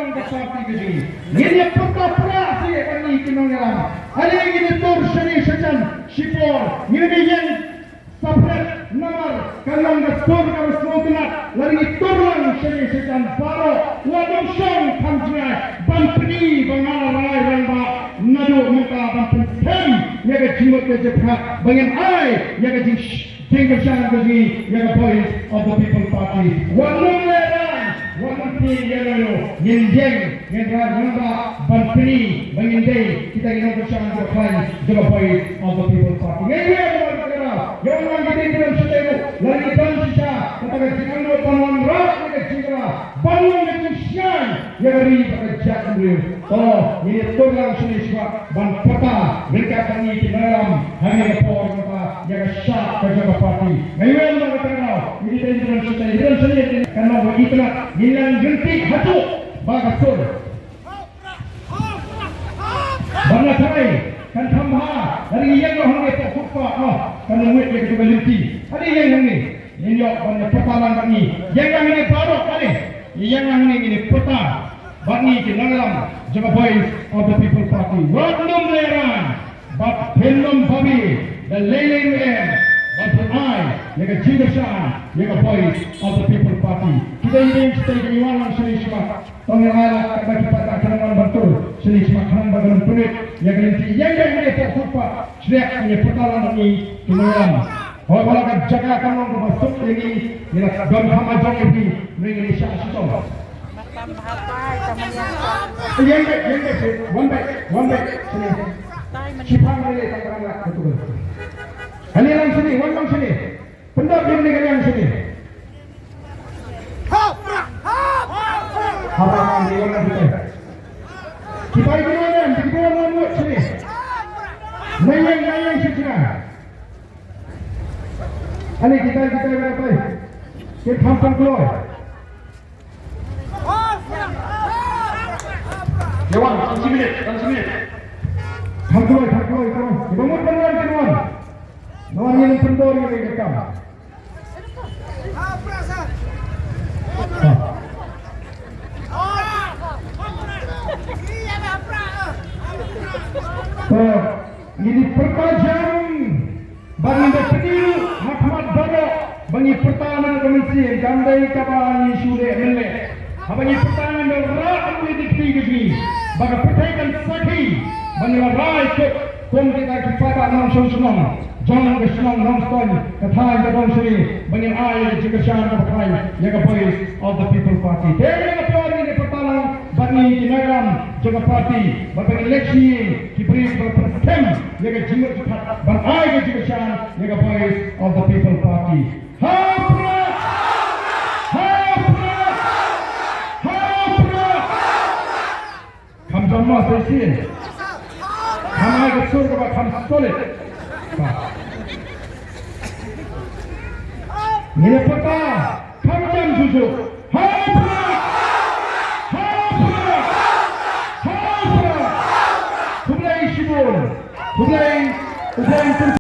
kalong kasati gaji. Ini perkapra si kami kinongalam. Hari ini tur shani shajan shipor. Ini yang sapret nomor kalong kasur kawas motinat. Lagi turun shani shajan paro. Wadong shong kamjna bampni bangal rai ramba nado muka bampun tem. Yaga jimut kejepha bangan ai yaga jing Jingle Shan Gaji, Yaga Boys of the People Party. One yellow, Yin Jeng, Yin Rajamba, Bantini, Banginde, kita ingin bersama dengan Jaga Boys of the People Party. Yang orang kita dalam setiap lagi dan sisa, kata kita panwan ras kita jingle, bangun dengan sian, yang beri pada jalan beliau. Oh, ini tolong sini semua, ban peta, mereka kami di dalam hanyalepor kita, jaga syak Jaga Party. Ngayon mga katangaw, hindi tayo dalam setiap, karena begitulah nilang gentik hancur, bagasur. Bangla Thai, kan thamha, dari yang orang itu kupa, kan muat yang kita berhenti. Ada yang ini, ini orang pertalan kami, yang ini baru kali, yang ini peta, bani kita Jaga Boys of the People Party. Wadnum leran, bat helum babi, dan leleng Bantu I, Yaga Jingle Shan, Yaga Boys of the People Party. Kita ingin stay di walang seni semak. Tongel ala bagi pada kalangan bantul seni semak kanan bagaimana punit. Yaga nanti yang ini tak suka. Setiap ini pertalan ini tulang. Kalau kalau jaga kanan masuk ini, ini don hama jong ini Indonesia asal. Yang one back sini. Cipang ini tak terangkat betul. Kalian sini, wang sini. Pendap yang ni kalian sini. Haram di mana kita? Kita ini mana? Kita mana sini? Nayang sini. Ani kita berapa? Kita hampir keluar. Dewan, 3 minit. Hampir keluar. Bangun keluar. Nawan yang pendor yang rekam. Ini pertajam bagi Dapil Ahmad Baro bagi pertahanan komisi gandai kapan sudah mele. Bagi pertahanan berat politik tinggi bagi pertahanan sakit bagi rai ke kita kepada nasional. Jangan bersenang nonstop. Kata yang sini banyak ayat juga syarat berkait. Yaga Boys of the People Party. Dengan apa ini pertalang bagi Nagram Jaga Party. Bagi eleksi diberi berpersem. Yaga jimut cepat. Bagi ayat juga syarat. Yaga Boys of the People Party. Hapra. Kam jomma sesi. Kam ayat surga kam solid. Ini peta, kamjam susu. Hapra. Kublai Shibun. Kublai